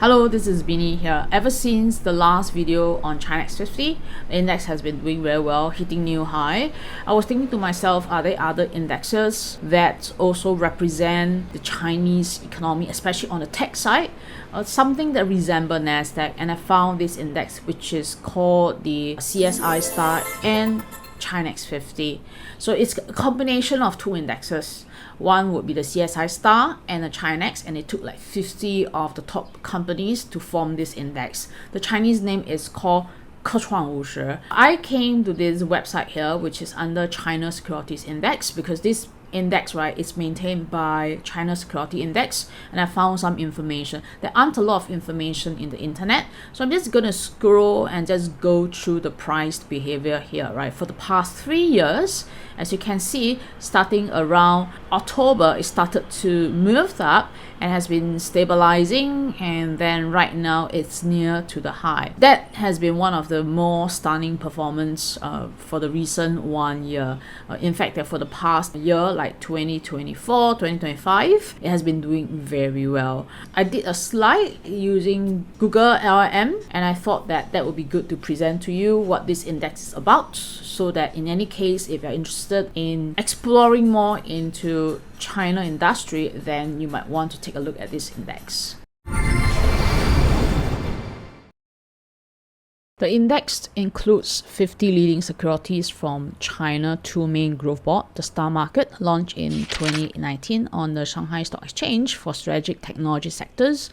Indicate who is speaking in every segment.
Speaker 1: Hello, this is Binni here. Ever since the last video on ChiNext 50, the index has been doing very well, hitting new high. I was thinking to myself, are there other indexes that also represent the Chinese economy, especially on the tech side? Something that resemble Nasdaq, and I found this index which is called the CSI STAR and ChiNext 50. So it's a combination of two indexes. One would be the CSI STAR and the ChiNext, and it took like 50 of the top companies to form this index. The Chinese name is called 科创50. I came to this website here, which is under China Securities Index, because this index, right, is maintained by China Security Index, and I found some information. There aren't a lot of information in the internet, so I'm just gonna scroll and just go through the price behavior here, right? For the past 3 years, as you can see, starting around October, it started to move up and has been stabilizing, and then right now it's near to the high. That has been one of the more stunning performance for the recent 1 year. In fact, that for the past year, like 2024, 2025, it has been doing very well. I did a slide using Google LLM, and I thought that that would be good to present to you what this index is about, so that in any case, if you're interested in exploring more into China industry, then you might want to take a look at this index. The index includes 50 leading securities from China two main growth board, the STAR Market, launched in 2019 on the Shanghai Stock Exchange for strategic technology sectors,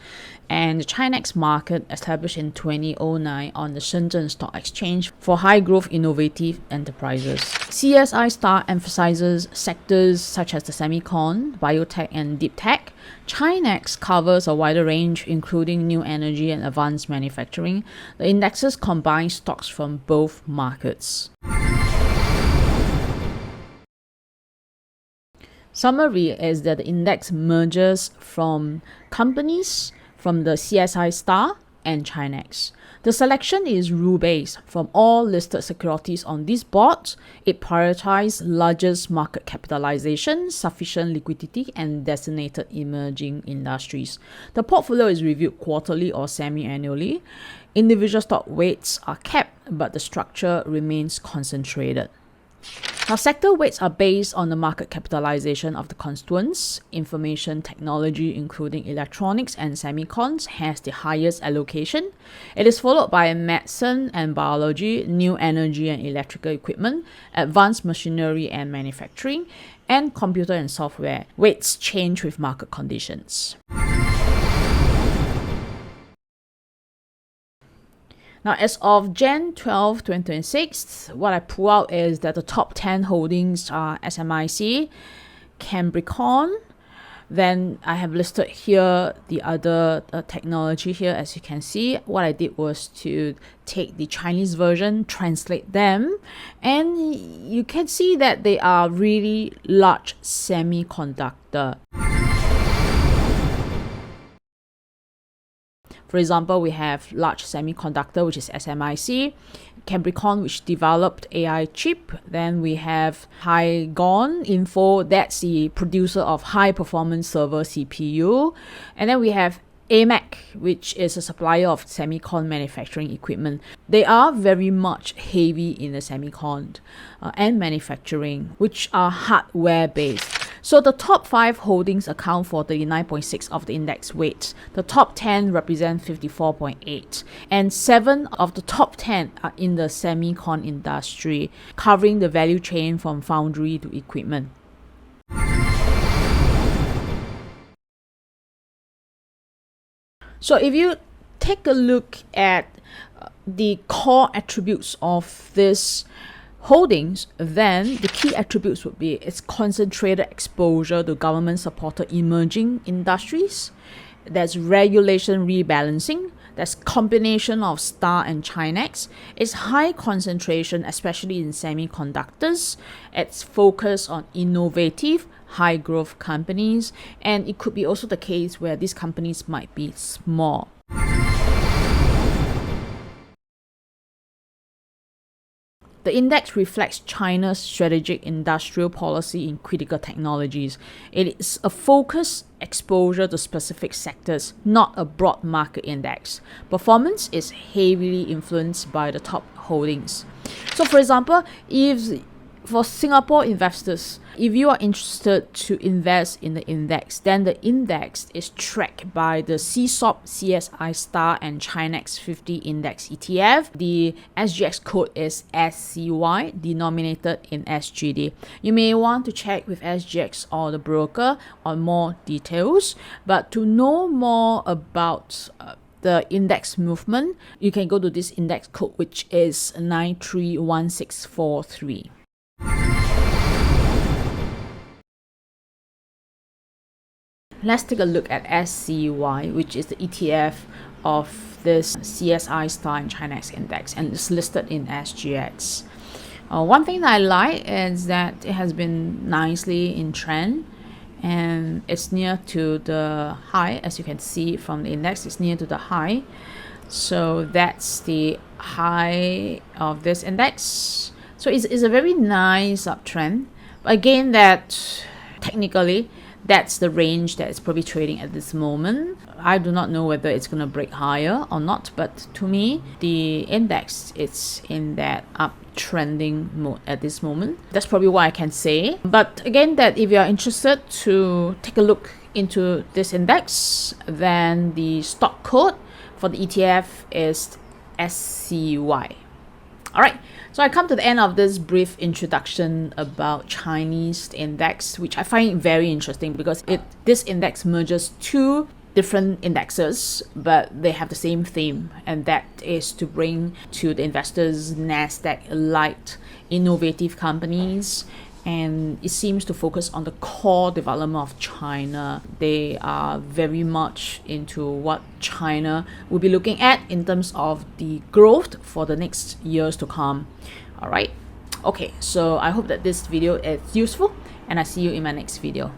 Speaker 1: and the ChiNext Market, established in 2009 on the Shenzhen Stock Exchange for high-growth innovative enterprises. CSI STAR emphasizes sectors such as the semicon, biotech, and deep tech. ChiNext covers a wider range, including new energy and advanced manufacturing. The indexes combine stocks from both markets. Summary is that the index merges from companies from the CSI STAR and ChiNext. The selection is rule-based. From all listed securities on this board, it prioritizes largest market capitalization, sufficient liquidity, and designated emerging industries. The portfolio is reviewed quarterly or semi-annually. Individual stock weights are kept, but the structure remains concentrated. Now, sector weights are based on the market capitalization of the constituents. Information technology, including electronics and semicons, has the highest allocation. It is followed by medicine and biology, new energy and electrical equipment, advanced machinery and manufacturing, and computer and software. Weights change with market conditions. Now, as of Jan 12, 2026, what I pull out is that the top 10 holdings are SMIC, Capricorn. Then I have listed here the other technology here. As you can see, what I did was to take the Chinese version, translate them, and you can see that they are really large semiconductor. For example, we have large semiconductor, which is SMIC, Capricorn, which developed AI chip. Then we have Hygon Info, that's the producer of high performance server CPU. And then we have AMAC, which is a supplier of semicon manufacturing equipment. They are very much heavy in the semicon and manufacturing, which are hardware based. So the top 5 holdings account for 39.6% of the index weight. The top 10 represent 54.8%. And 7 of the top 10 are in the semicon industry, covering the value chain from foundry to equipment. So if you take a look at the core attributes of this holdings, then the key attributes would be its concentrated exposure to government-supported emerging industries. There's regulation rebalancing. There's combination of STAR and ChiNext. It's high concentration, especially in semiconductors. It's focused on innovative, high-growth companies, and it could be also the case where these companies might be small. The index reflects China's strategic industrial policy in critical technologies. It is a focused exposure to specific sectors, not a broad market index. Performance is heavily influenced by the top holdings. So for example, for Singapore investors, if you are interested to invest in the index, then the index is tracked by the CSI STAR and ChiNext 50 Index ETF. The SGX code is SCY, denominated in SGD. You may want to check with SGX or the broker on more details, but to know more about the index movement, you can go to this index code, which is 931643. Let's take a look at SCY, which is the ETF of this CSI Star and ChiNext index, and it's listed in SGX. One thing that I like is that it has been nicely in trend, and it's near to the high. As you can see from the index, it's near to the high. So that's the high of this index. So it's a very nice uptrend. But again, that technically, that's the range that it's probably trading at this moment. I do not know whether it's going to break higher or not, but to me, the index, it's in that uptrending mode at this moment. That's probably what I can say. But again, that if you are interested to take a look into this index, then the stock code for the ETF is SCY. All right, so I come to the end of this brief introduction about Chinese index, which I find very interesting because this index merges two different indexes, but they have the same theme, and that is to bring to the investors Nasdaq-like innovative companies, and it seems to focus on the core development of China. They are very much into what China will be looking at in terms of the growth for the next years to come. All right. Okay, so I hope that this video is useful, and I see you in my next video.